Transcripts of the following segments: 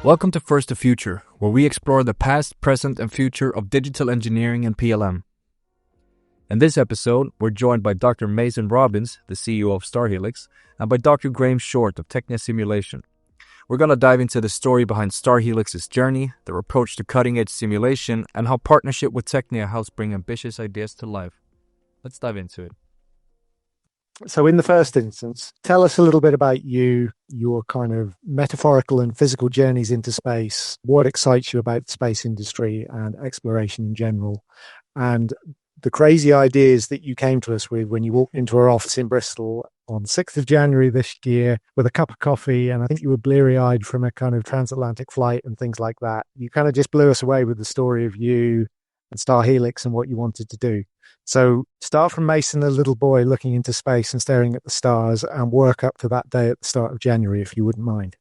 Welcome to First the Future, where we explore the past, present, and future of digital engineering and PLM. In this episode, we're joined by Dr. Mason Robbins, the CEO of Star Helix, and by Dr. Graeme Short of TECHNIA Simulation. We're going to dive into the story behind Star Helix's journey, their approach to cutting-edge simulation, and how partnership with TECHNIA helps bring ambitious ideas to life. Let's dive into it. So in the first instance, tell us a little bit about you, your kind of metaphorical and physical journeys into space, what excites you about the space industry and exploration in general, and the crazy ideas that you came to us with when you walked into our office in Bristol on 6th of January this year with a cup of coffee, and I think you were bleary-eyed from a kind of transatlantic flight and things like that. You kind of just blew us away with the story of you and Star Helix and what you wanted to do. So start from Mason, a little boy looking into space and staring at the stars, and work up to that day at the start of January, if you wouldn't mind.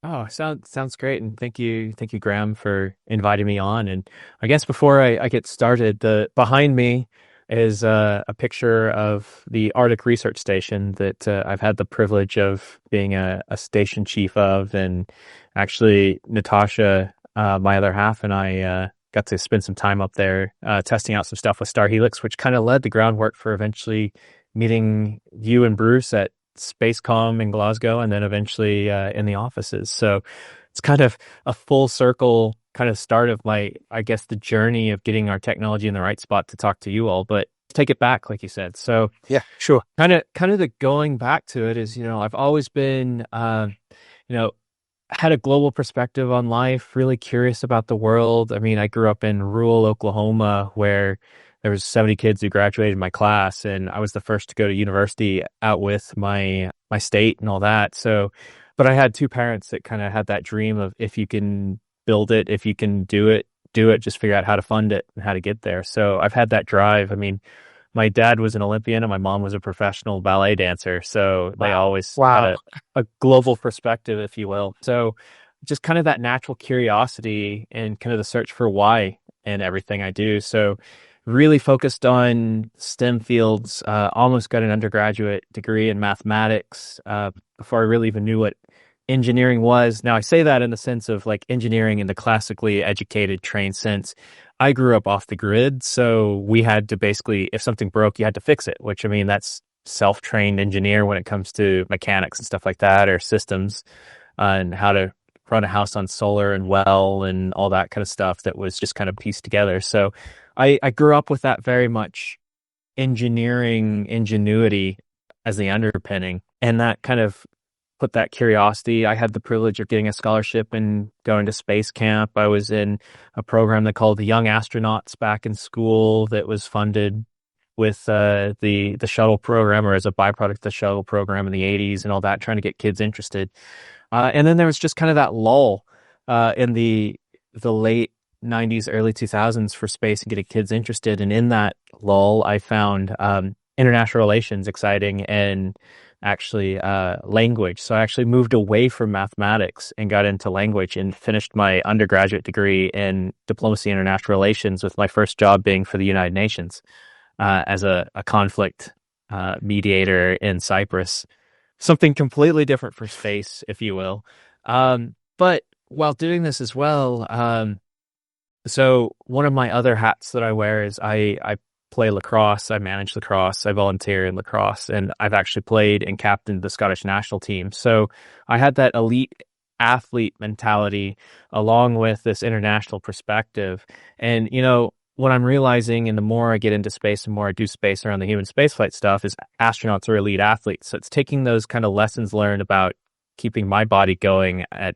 Oh, sounds great. And thank you, Graeme, for inviting me on. And I guess before I get started, behind me is a picture of the Arctic Research Station that I've had the privilege of being a station chief of. And actually, Natasha, my other half, and I got to spend some time up there testing out some stuff with Star Helix, which kind of led the groundwork for eventually meeting you and Bruce at Spacecom in Glasgow, and then eventually in the offices. So it's kind of a full circle kind of start of my, I guess, the journey of getting our technology in the right spot to talk to you all. But take it back, like you said. So yeah, sure. Kind of the going back to it is, I've always been, had a global perspective on life, really curious about the world. I mean, I grew up in rural Oklahoma where there was 70 kids who graduated my class, and I was the first to go to university out with my state and all that. So, but I had two parents that kind of had that dream of, if you can build it, if you can do it, just figure out how to fund it and how to get there. So I've had that drive. I mean, my dad was an Olympian and my mom was a professional ballet dancer. So they always had a global perspective, if you will. So just kind of that natural curiosity and kind of the search for why in everything I do. So really focused on STEM fields, almost got an undergraduate degree in mathematics before I really even knew what engineering was. Now I say that in the sense of like engineering in the classically educated trained sense. I grew up off the grid, so we had to basically, if something broke, you had to fix it, which, I mean, that's self-trained engineer when it comes to mechanics and stuff like that, or systems, and how to run a house on solar and well and all that kind of stuff that was just kind of pieced together. So I grew up with that very much engineering ingenuity as the underpinning, and that kind of put that curiosity. I had the privilege of getting a scholarship and going to space camp. I was in a program they called the Young Astronauts back in school that was funded with the shuttle program, or as a byproduct of the shuttle program in the 80s and all that, trying to get kids interested. And then there was just kind of that lull in the late 90s, early 2000s for space and getting kids interested. And in that lull, I found international relations exciting, and actually language. So I actually moved away from mathematics and got into language, and finished my undergraduate degree in diplomacy and international relations, with my first job being for the United Nations as a conflict mediator in Cyprus. Something completely different for space, if you will. But while doing this as well, so one of my other hats that I wear is I play lacrosse, I manage lacrosse, I volunteer in lacrosse, and I've actually played and captained the Scottish national team. So I had that elite athlete mentality along with this international perspective. And, what I'm realizing, and the more I get into space, the more I do space around the human spaceflight stuff, is astronauts are elite athletes. So it's taking those kind of lessons learned about keeping my body going at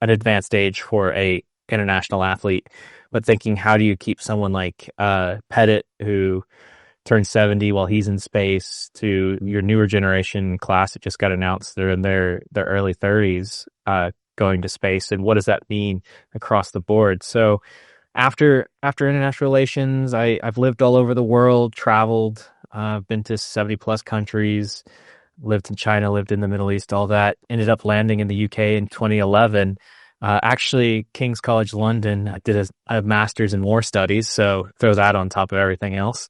an advanced age for a international athlete, but thinking, how do you keep someone like Pettit, who turned 70 while he's in space, to your newer generation class that just got announced they're in their early 30s going to space, and what does that mean across the board? So after international relations, I've lived all over the world, traveled, been to 70 plus countries, lived in China, lived in the Middle East, all that. Ended up landing in the UK in 2011. Actually, King's College London, I did a master's in war studies, so throw that on top of everything else.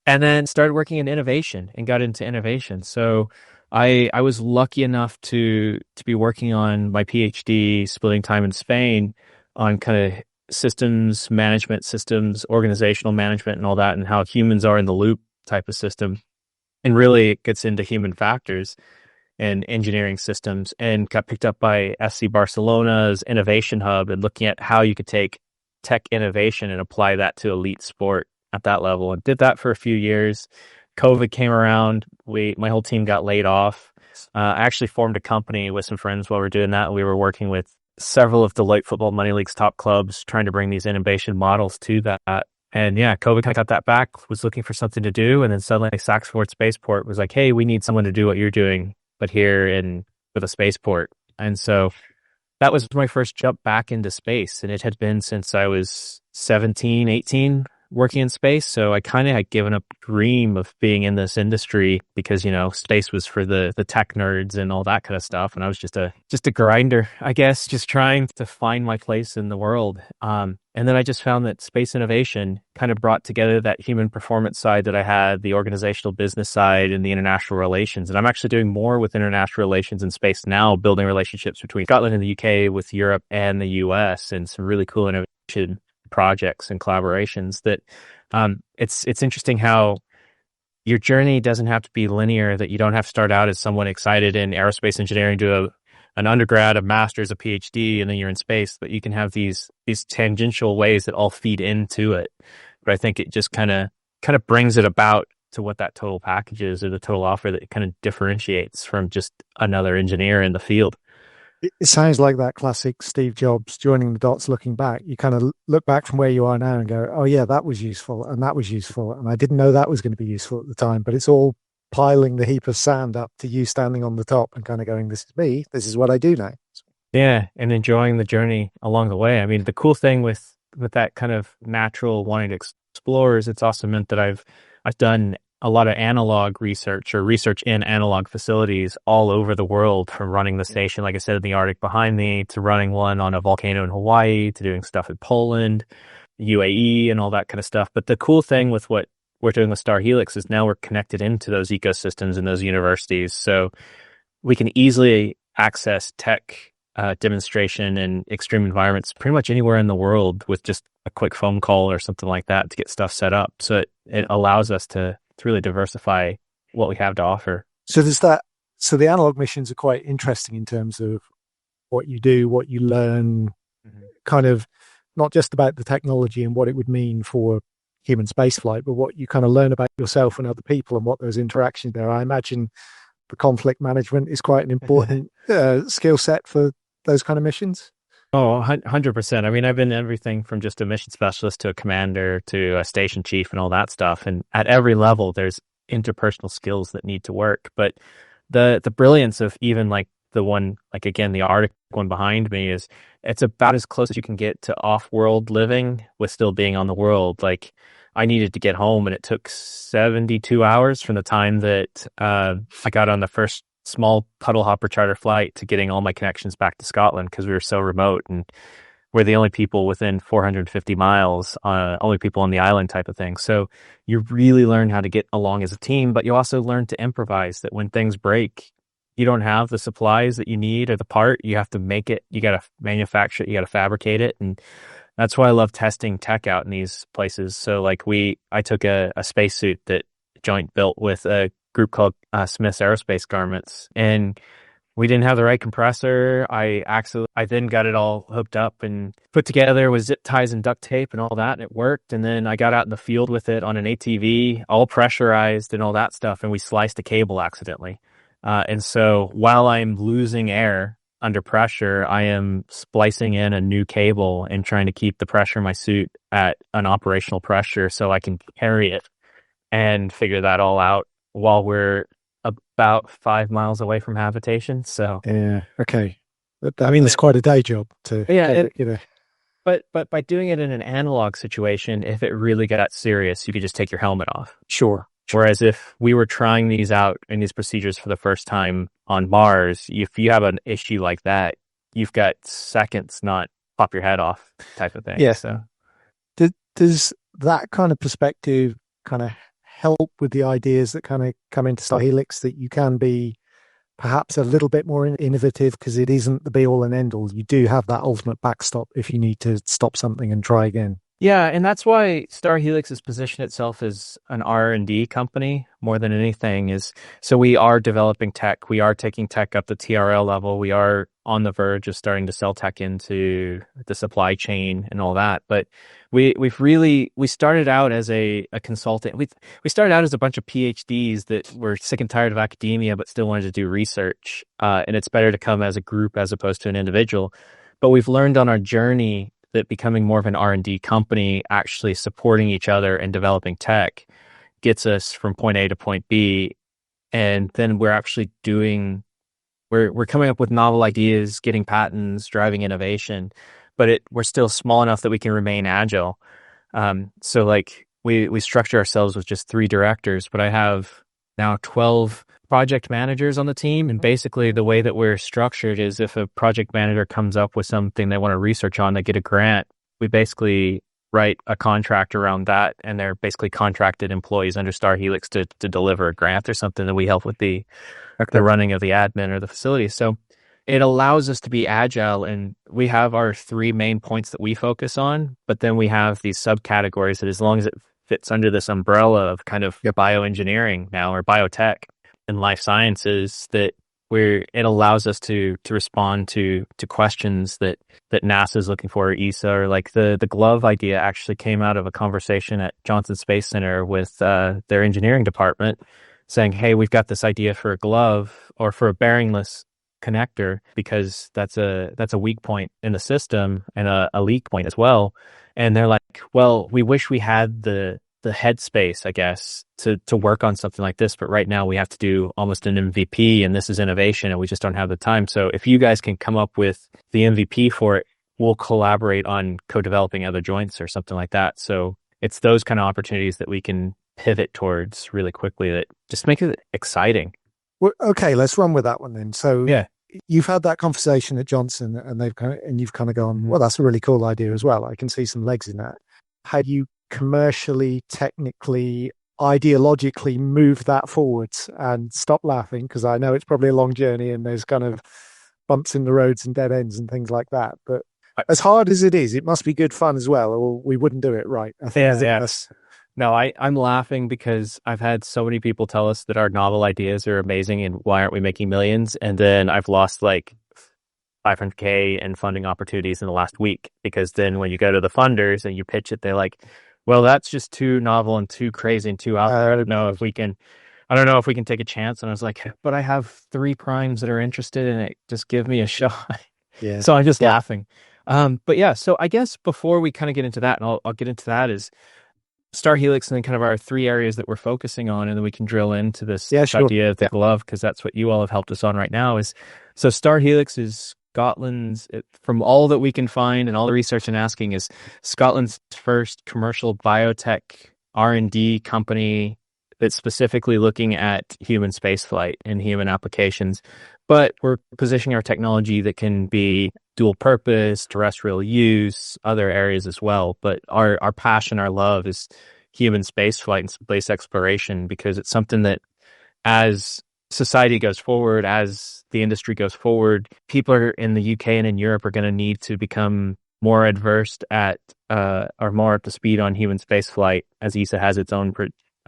And then started working in innovation and got into innovation. So I was lucky enough to be working on my PhD, splitting time in Spain, on kind of systems, organizational management, and all that, and how humans are in the loop type of system. And really, it gets into human factors and engineering systems, and got picked up by SC Barcelona's Innovation Hub, and looking at how you could take tech innovation and apply that to elite sport at that level, and did that for a few years. COVID came around. My whole team got laid off. I actually formed a company with some friends while we were doing that. We were working with several of Deloitte Football Money League's top clubs, trying to bring these innovation models to that. And yeah, COVID kind of got that back, was looking for something to do. And then suddenly Saxford Spaceport was like, hey, we need someone to do what you're doing, but here with a spaceport. And so that was my first jump back into space. And it had been since I was 17, 18, working in space. So I kind of had given up dream of being in this industry, because, space was for the tech nerds and all that kind of stuff. And I was just a grinder, I guess, just trying to find my place in the world. And then I just found that space innovation kind of brought together that human performance side that I had, the organizational business side, and the international relations. And I'm actually doing more with international relations in space now, building relationships between Scotland and the UK, with Europe and the US, and some really cool innovation projects and collaborations. That it's interesting how your journey doesn't have to be linear, that you don't have to start out as someone excited in aerospace engineering, do an undergrad, a master's, a PhD, and then you're in space. But you can have these tangential ways that all feed into it. But I think it just kind of brings it about to what that total package is, or the total offer, that kind of differentiates from just another engineer in the field. It sounds like that classic Steve Jobs joining the dots, looking back. You kind of look back from where you are now and go, oh yeah, that was useful, and that was useful, and I didn't know that was going to be useful at the time, but it's all piling the heap of sand up to you standing on the top and kind of going, this is me, this is what I do now. Yeah, and enjoying the journey along the way. I mean, the cool thing with that kind of natural wanting to explore is it's also meant that I've done a lot of analog research, or research in analog facilities all over the world, from running the station, like I said, in the Arctic behind me, to running one on a volcano in Hawaii, to doing stuff in Poland, UAE, and all that kind of stuff. But the cool thing with what we're doing with Star Helix is now we're connected into those ecosystems and those universities. So we can easily access tech demonstration in extreme environments pretty much anywhere in the world with just a quick phone call or something like that to get stuff set up. So it allows us to really diversify what we have to offer. So so the analog missions are quite interesting in terms of what you do, what you learn, kind of not just about the technology and what it would mean for human spaceflight, but what you kind of learn about yourself and other people and what those interactions there. I imagine the conflict management is quite an important skill set for those kind of missions. Oh, 100%. I mean, I've been everything from just a mission specialist to a commander to a station chief and all that stuff. And at every level, there's interpersonal skills that need to work. But the brilliance of even like the one, like again, the Arctic one behind me, is it's about as close as you can get to off-world living with still being on the world. Like, I needed to get home, and it took 72 hours from the time that I got on the first small puddle hopper charter flight to getting all my connections back to Scotland, because we were so remote and we're the only people within 450 miles, only people on the island type of thing. So you really learn how to get along as a team, but you also learn to improvise, that when things break, you don't have the supplies that you need or the part, you have to make it, you got to manufacture it, you got to fabricate it. And that's why I love testing tech out in these places. So like I took a spacesuit that Joint built with a group called Smith's Aerospace Garments, and we didn't have the right compressor. I then got it all hooked up and put together with zip ties and duct tape and all that, and it worked. And then I got out in the field with it on an ATV, all pressurized and all that stuff, and we sliced a cable accidentally. And so while I'm losing air under pressure, I am splicing in a new cable and trying to keep the pressure in my suit at an operational pressure so I can carry it, and figure that all out while we're about 5 miles away from habitation. So yeah, okay. I mean, it's quite a day job to, But by doing it in an analog situation, if it really got serious, you could just take your helmet off. Sure. Whereas if we were trying these out in these procedures for the first time on Mars, if you have an issue like that, you've got seconds, not pop your head off type of thing. Yeah. So does that kind of perspective kind of help with the ideas that kind of come into Star Helix, that you can be perhaps a little bit more innovative because it isn't the be all and end all. You do have that ultimate backstop if you need to stop something and try again. Yeah, and that's why Star Helix has positioned itself as an R&D company more than anything is so we are developing tech. We are taking tech up the TRL level. We are on the verge of starting to sell tech into the supply chain and all that. But we started out as a consultant. We started out as a bunch of PhDs that were sick and tired of academia but still wanted to do research. And it's better to come as a group as opposed to an individual. But we've learned on our journey that becoming more of an R&D company, actually supporting each other and developing tech gets us from point A to point B. And then we're actually we're coming up with novel ideas, getting patents, driving innovation, but we're still small enough that we can remain agile. So like we structure ourselves with just 3 directors, but I have now 12 project managers on the team. And basically the way that we're structured is if a project manager comes up with something they want to research on, they get a grant. We basically write a contract around that. And they're basically contracted employees under Star Helix to deliver a grant or something that we help with the running of the admin or the facility. So it allows us to be agile, and we have our 3 main points that we focus on, but then we have these subcategories that as long as it fits under this umbrella of kind of bioengineering now or biotech and life sciences, that it allows us to respond to questions that NASA is looking for, or ESA, or like the glove idea actually came out of a conversation at Johnson Space Center with their engineering department saying, hey, we've got this idea for a glove or for a bearingless connector because that's a weak point in the system and a leak point as well. And they're like, well, we wish we had the headspace, I guess, to work on something like this. But right now we have to do almost an MVP, and this is innovation and we just don't have the time. So if you guys can come up with the MVP for it, we'll collaborate on co-developing other joints or something like that. So it's those kind of opportunities that we can pivot towards really quickly that just make it exciting. Well, okay, let's run with that one then. So yeah, you've had that conversation at Johnson, and you've kind of gone, well, that's a really cool idea as well. I can see some legs in that. How do you commercially, technically, ideologically move that forwards and stop laughing? Because I know it's probably a long journey and there's kind of bumps in the roads and dead ends and things like that. But as hard as it is, it must be good fun as well, or we wouldn't do it right. I think yes. No, I'm laughing because I've had so many people tell us that our novel ideas are amazing and why aren't we making millions? And then I've lost like $500K in funding opportunities in the last week, because then when you go to the funders and you pitch it, they're like, well, that's just too novel and too crazy and too out there. I don't know if we can take a chance. And I was like, but I have 3 primes that are interested in it. Just give me a shot. Yeah. So I'm just laughing. But yeah, so I guess before we kind of get into that, and I'll get into that, is Star Helix and then kind of our 3 areas that we're focusing on, and then we can drill into this idea of the glove, because that's what you all have helped us on right now. Is so Star Helix is Scotland's, from all that we can find and all the research and asking, is Scotland's first commercial biotech R&D company that's specifically looking at human spaceflight and human applications. But we're positioning our technology that can be dual purpose, terrestrial use, other areas as well. But our passion, our love is human spaceflight and space exploration, because it's something that as society goes forward, as the industry goes forward, people are in the UK and in Europe are going to need to become more adversed at or more up to speed on human spaceflight, as ESA has its own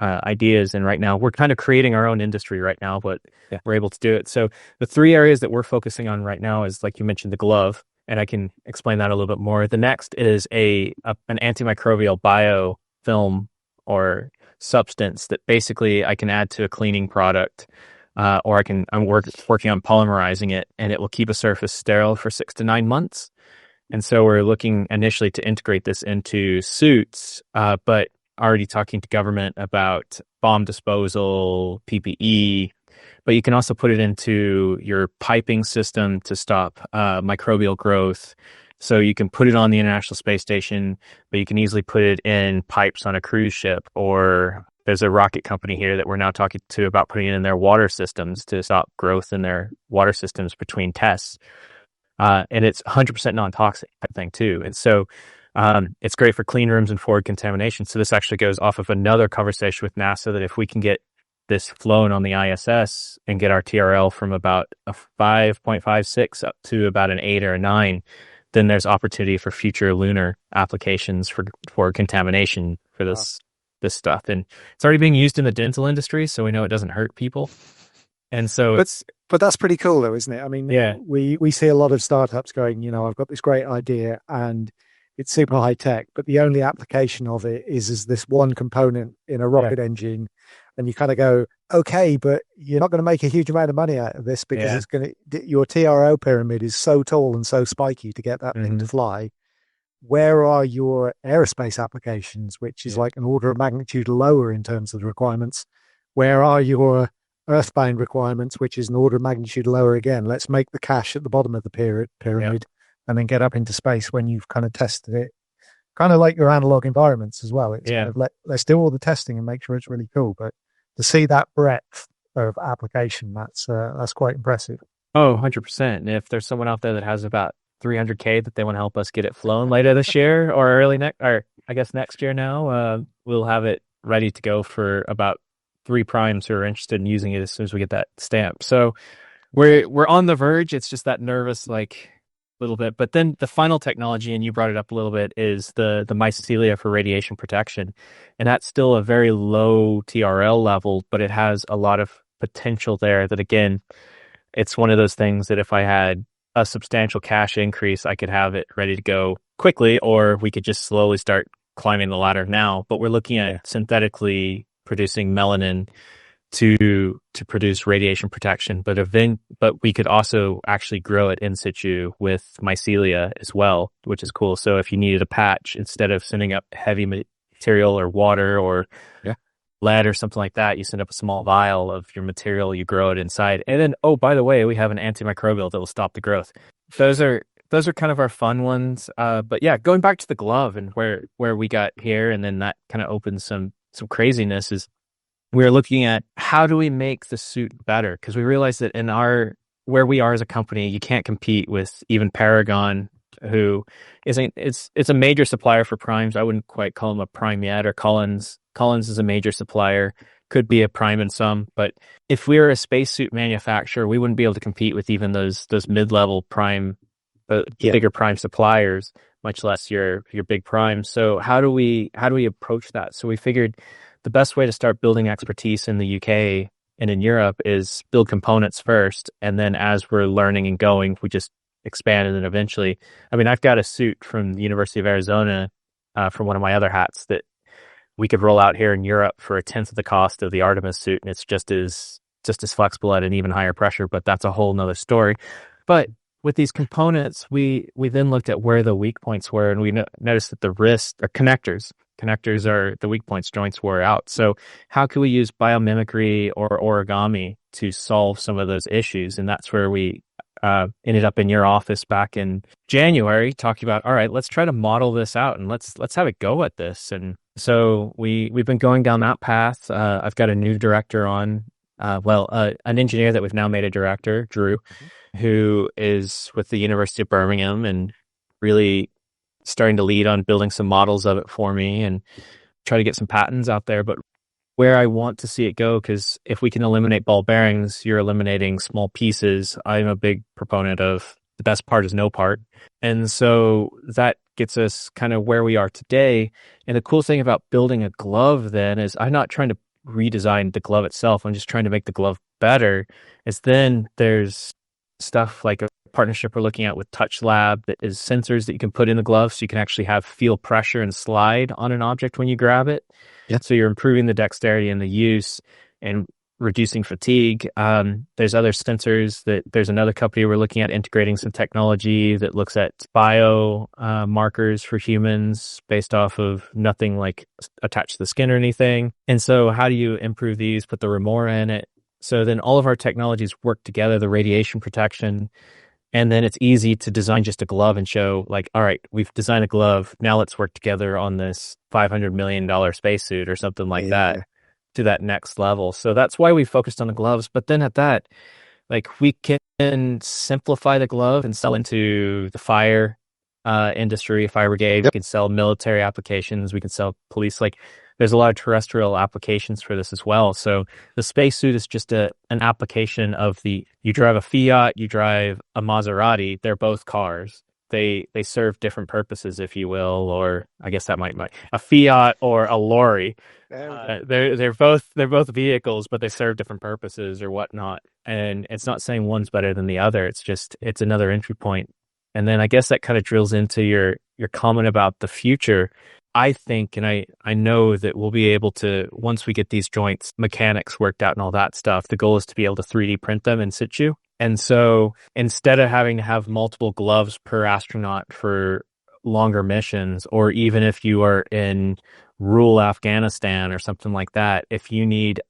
ideas. And right now we're kind of creating our own industry right now, but we're able to do it. So the 3 areas that we're focusing on right now is, like you mentioned, the glove, and I can explain that a little bit more. The next is an antimicrobial biofilm or substance that basically I can add to a cleaning product, or I'm working on polymerizing it, and it will keep a surface sterile for 6 to 9 months. And so we're looking initially to integrate this into suits, but already talking to government about bomb disposal, PPE, but you can also put it into your piping system to stop microbial growth. So you can put it on the International Space Station, but you can easily put it in pipes on a cruise ship, or there's a rocket company here that we're now talking to about putting it in their water systems to stop growth in their water systems between tests. And it's 100% non-toxic type thing too. And so it's great for clean rooms and forward contamination. So this actually goes off of another conversation with NASA, that if we can get this flown on the ISS and get our TRL from about a 5.56 up to about an 8 or a 9, then there's opportunity for future lunar applications for contamination for this stuff. And it's already being used in the dental industry, so we know it doesn't hurt people. And so but that's pretty cool though, isn't it? I mean, yeah, we see a lot of startups going, I've got this great idea and it's super high tech, but the only application of it is this one component in a rocket engine. And you kind of go, okay, but you're not going to make a huge amount of money out of this because your TRO pyramid is so tall and so spiky to get that thing to fly. Where are your aerospace applications, which is like an order of magnitude lower in terms of the requirements? Where are your earthbound requirements, which is an order of magnitude lower again? Let's make the cash at the bottom of the pyramid and then get up into space when you've kind of tested it. Kind of like your analog environments as well. It's kind of let's do all the testing and make sure it's really cool. But to see that breadth of application, that's quite impressive. Oh, 100%. And if there's someone out there that has about $300K that they want to help us get it flown later this year or next year now, we'll have it ready to go for about 3 primes who are interested in using it as soon as we get that stamp. So we're on the verge. It's just that nervous, like, little bit. But then the final technology, and you brought it up a little bit, is the mycelia for radiation protection. And that's still a very low TRL level, but it has a lot of potential there that, again, it's one of those things that if I had a substantial cash increase, I could have it ready to go quickly, or we could just slowly start climbing the ladder now. But we're looking at synthetically producing melanin to produce radiation protection, but we could also actually grow it in situ with mycelia as well, which is cool. So if you needed a patch, instead of sending up heavy material or water or lead or something like that, you send up a small vial of your material, you grow it inside. And then, oh, by the way, we have an antimicrobial that will stop the growth. Those are kind of our fun ones. But yeah, going back to the glove and where we got here, and then that kind of opens some craziness, is we're looking at how do we make the suit better? Because we realize that in where we are as a company, you can't compete with even Paragon, who it's a major supplier for primes. I wouldn't quite call them a prime yet, or Collins. Collins is a major supplier, could be a prime in some, but if we were a spacesuit manufacturer, we wouldn't be able to compete with even those mid-level prime, bigger prime suppliers, much less your big prime. So how do we approach that? So we figured the best way to start building expertise in the UK and in Europe is build components first, and then as we're learning and going, we just expand, and then eventually, I mean, I've got a suit from the University of Arizona from one of my other hats that we could roll out here in Europe for a tenth of the cost of the Artemis suit, and it's just as flexible at an even higher pressure. But that's a whole nother story. But with these components, we then looked at where the weak points were, and we noticed that the wrist or connectors are the weak points. Joints wore out. So how can we use biomimicry or origami to solve some of those issues? And that's where we ended up in your office back in January, talking about, all right, let's try to model this out and let's have a go at this. And so we've been going down that path. I've got a new director on, an engineer that we've now made a director, Drew, who is with the University of Birmingham and really starting to lead on building some models of it for me and try to get some patents out there. But where I want to see it go, because if we can eliminate ball bearings, you're eliminating small pieces. I'm a big proponent of the best part is no part. And so that gets us kind of where we are today. And the cool thing about building a glove then is I'm not trying to redesign the glove itself. I'm just trying to make the glove better. Is then there's stuff like a partnership we're looking at with Touch Lab that is sensors that you can put in the glove so you can actually feel pressure and slide on an object when you grab it. Yeah. So you're improving the dexterity and the use and reducing fatigue. There's other sensors there's another company we're looking at integrating some technology that looks at bio markers for humans based off of nothing like attached to the skin or anything. And so how do you improve these, put the remora in it? So then all of our technologies work together, the radiation protection, and then it's easy to design just a glove and show like, all right, we've designed a glove. Now let's work together on this $500 million spacesuit or something like that to that next level. So that's why we focused on the gloves. But then at that, like we can simplify the glove and sell into the fire industry, fire brigade. We can sell military applications. We can sell police. Like there's a lot of terrestrial applications for this as well. So the spacesuit is just an application of you drive a Fiat, you drive a Maserati, they're both cars. They serve different purposes, if you will, or I guess that might a Fiat or a lorry. They're both vehicles, but they serve different purposes or whatnot. And it's not saying one's better than the other. It's another entry point. And then I guess that kind of drills into your comment about the future. I think, and I know that we'll be able to, once we get these joints mechanics worked out and all that stuff, the goal is to be able to 3D print them in situ. And so instead of having to have multiple gloves per astronaut for longer missions, or even if you are in rural Afghanistan or something like that, if you need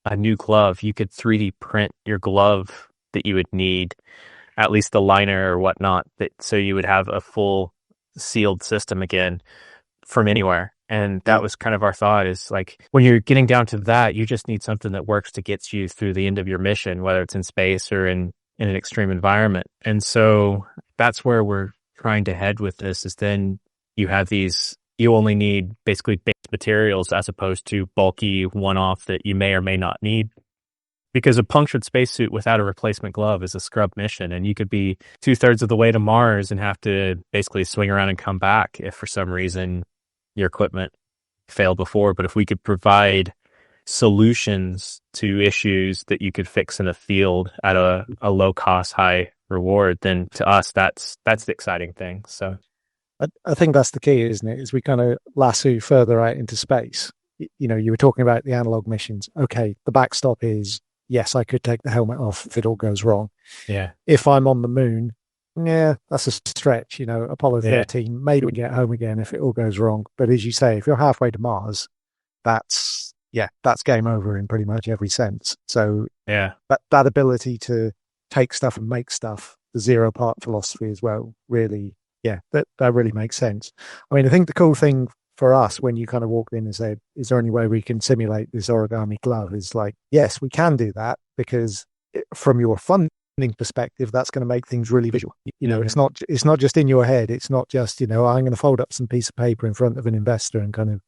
a new glove, you could 3D print your glove that you would need, at least the liner or whatnot, so you would have a full sealed system again from anywhere. And that was kind of our thought, is like, when you're getting down to that, you just need something that works to get you through the end of your mission, whether it's in space or in an extreme environment. And so that's where we're trying to head with this, is then you have you only need basically base materials as opposed to bulky one-off that you may or may not need. Because a punctured spacesuit without a replacement glove is a scrub mission, and you could be 2/3 of the way to Mars and have to basically swing around and come back if for some reason your equipment failed before. But if we could provide solutions to issues that you could fix in the field at a low cost, high reward, then to us, that's the exciting thing. So I think that's the key, isn't it? Is we kind of lasso further out into space. You know, you were talking about the analog missions. Okay, the backstop is, yes, I could take the helmet off if it all goes wrong. Yeah. If I'm on the moon, yeah, that's a stretch. You know, Apollo 13, maybe we get home again if it all goes wrong. But as you say, if you're halfway to Mars, that's game over in pretty much every sense. So that ability to take stuff and make stuff, the zero part philosophy as well, really, that really makes sense. I mean, I think the cool thing for us, when you kind of walked in and said, is there any way we can simulate this origami glove? Is like, yes, we can do that, because from your funding perspective, that's going to make things really visual. You know, it's not just in your head. It's not just, you know, I'm going to fold up some piece of paper in front of an investor and kind of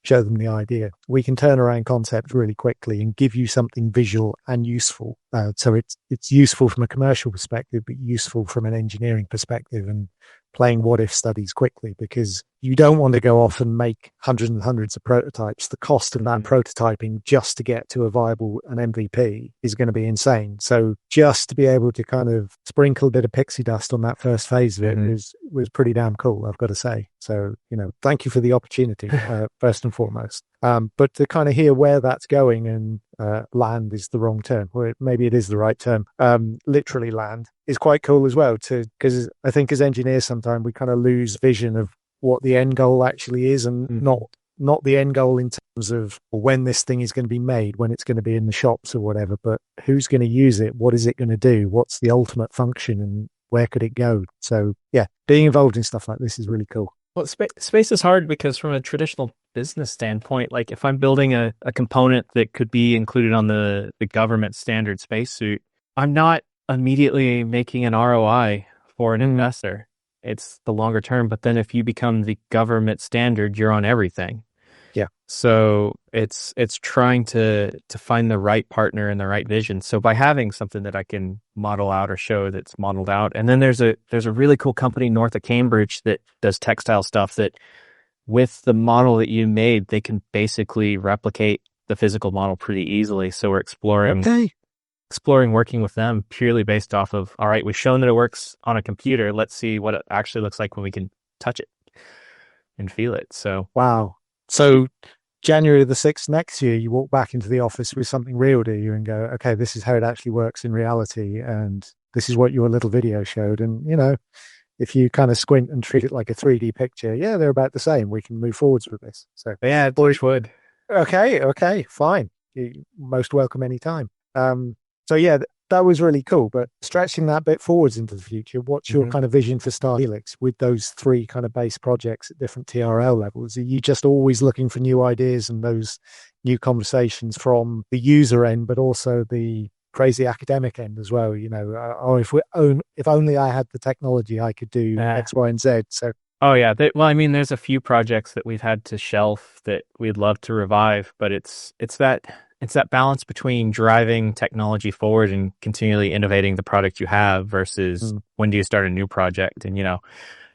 show them the idea. We can turn around concepts really quickly and give you something visual and useful. So it's useful from a commercial perspective, but useful from an engineering perspective, and playing what if studies quickly, because you don't want to go off and make hundreds and hundreds of prototypes. The cost of that prototyping just to get to a viable, an MVP, is going to be insane. So just to be able to kind of sprinkle a bit of pixie dust on that first phase of it was pretty damn cool, I've got to say. So, you know, thank you for the opportunity, first and foremost. But to kind of hear where that's going, and land is the wrong term, or maybe it is the right term, literally land, is quite cool as well, because I think as engineers sometimes we kind of lose vision of what the end goal actually is, and not the end goal in terms of when this thing is going to be made, when it's going to be in the shops or whatever, but who's going to use it, what is it going to do, what's the ultimate function, and where could it go? So yeah, being involved in stuff like this is really cool. Well, space is hard, because from a traditional business standpoint, like if I'm building a component that could be included on the government standard spacesuit, I'm not immediately making an ROI for an investor. It's the longer term. But then if you become the government standard, you're on everything. Yeah. So it's trying to find the right partner and the right vision. So by having something that I can model out or show that's modeled out, and then there's a really cool company north of Cambridge that does textile stuff, that with the model that you made, they can basically replicate the physical model pretty easily. So we're exploring working with them purely based off of, all right, we've shown that it works on a computer. Let's see what it actually looks like when we can touch it and feel it. So wow. So January the 6th next year, you walk back into the office with something real, do you, and go, okay, this is how it actually works in reality, and this is what your little video showed. And, you know, if you kind of squint and treat it like a 3D picture, they're about the same. We can move forwards with this. So yeah, boys would. Okay, fine. You're most welcome anytime. So yeah, that was really cool. But stretching that bit forwards into the future, what's your kind of vision for Star Helix with those three kind of base projects at different TRL levels? Are you just always looking for new ideas and those new conversations from the user end, but also the crazy academic end as well? You know, if only I had the technology, I could do X, Y, and Z. So Oh yeah. Well, I mean, there's a few projects that we've had to shelf that we'd love to revive, but it's that balance between driving technology forward and continually innovating the product you have versus when do you start a new project. And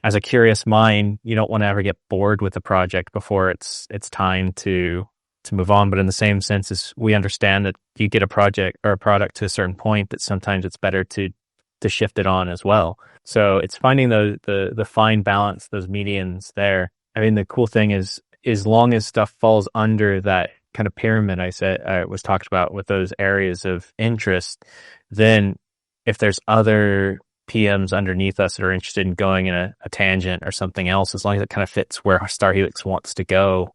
as a curious mind, you don't want to ever get bored with the project before it's time to move on. But in the same sense as we understand that you get a project or a product to a certain point, that sometimes it's better to shift it on as well. So it's finding the fine balance, those medians there. I mean, the cool thing is, as long as stuff falls under that kind of pyramid I was talked about with those areas of interest, then if there's other PMs underneath us that are interested in going in a tangent or something else, as long as it kind of fits where Star Helix wants to go,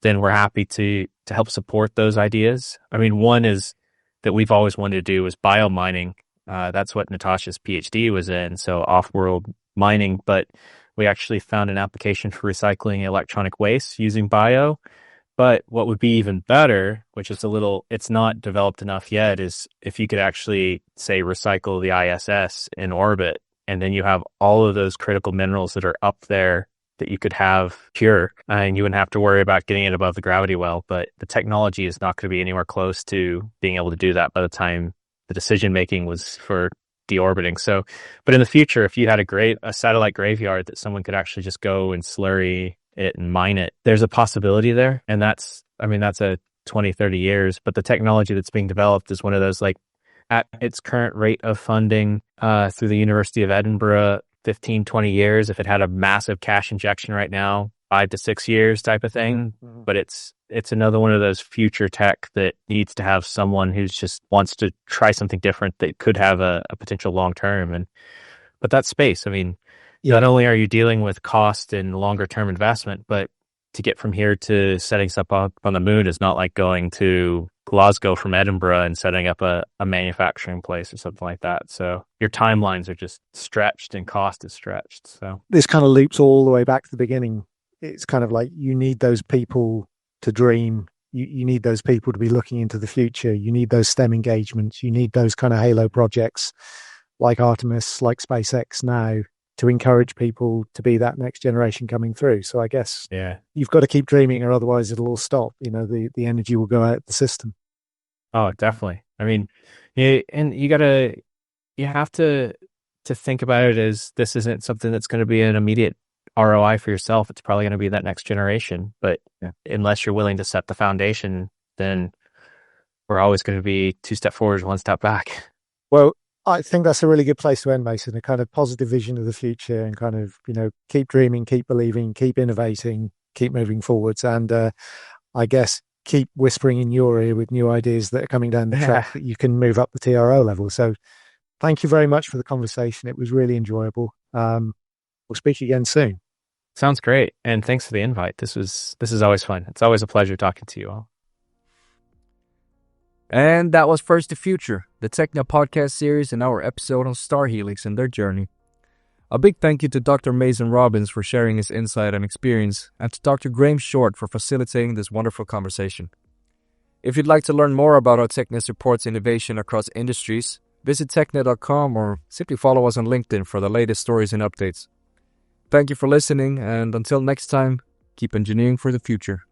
then we're happy to help support those ideas. I mean, one is that we've always wanted to do is biomining. That's what Natasha's PhD was in, so off-world mining. But we actually found an application for recycling electronic waste using bio. But what would be even better, which is it's not developed enough yet, is if you could actually, say, recycle the ISS in orbit, and then you have all of those critical minerals that are up there that you could have pure, and you wouldn't have to worry about getting it above the gravity well. But the technology is not going to be anywhere close to being able to do that by the time the decision making was for deorbiting. So, but in the future, if you had a satellite graveyard that someone could actually just go and slurry it and mine it, there's a possibility there. And that's a 20, 30 years, but the technology that's being developed is one of those, like, at its current rate of funding through the University of Edinburgh, 15, 20 years, if it had a massive cash injection right now, 5 to 6 years type of thing. Mm-hmm. But it's another one of those future tech that needs to have someone who's just wants to try something different that could have a potential long term. But that's space. I mean, not only are you dealing with cost and longer term investment, but to get from here to setting stuff up on the moon is not like going to Glasgow from Edinburgh and setting up a manufacturing place or something like that. So your timelines are just stretched and cost is stretched. So this kind of loops all the way back to the beginning. It's kind of like you need those people to dream. You need those people to be looking into the future. You need those STEM engagements. You need those kind of halo projects like Artemis, like SpaceX now, to encourage people to be that next generation coming through. So I guess you've got to keep dreaming, or otherwise it'll all stop. The energy will go out the system. Oh, definitely. I mean, you have to think about it as this isn't something that's going to be an immediate ROI for yourself. It's probably going to be that next generation. But unless you're willing to set the foundation, then we're always going to be 2 steps forward, 1 step back. Well, I think that's a really good place to end, Mason. A kind of positive vision of the future, and kind of, keep dreaming, keep believing, keep innovating, keep moving forwards. And I guess keep whispering in your ear with new ideas that are coming down the track that you can move up the TRO level. So thank you very much for the conversation. It was really enjoyable. We'll speak again soon. Sounds great. And thanks for the invite. This is always fun. It's always a pleasure talking to you all. And that was First the Future, the TECHNIA podcast series and our episode on Star Helix and their journey. A big thank you to Dr. Mason Robbins for sharing his insight and experience, and to Dr. Graeme Short for facilitating this wonderful conversation. If you'd like to learn more about how TECHNIA supports innovation across industries, visit technia.com or simply follow us on LinkedIn for the latest stories and updates. Thank you for listening, and until next time, keep engineering for the future.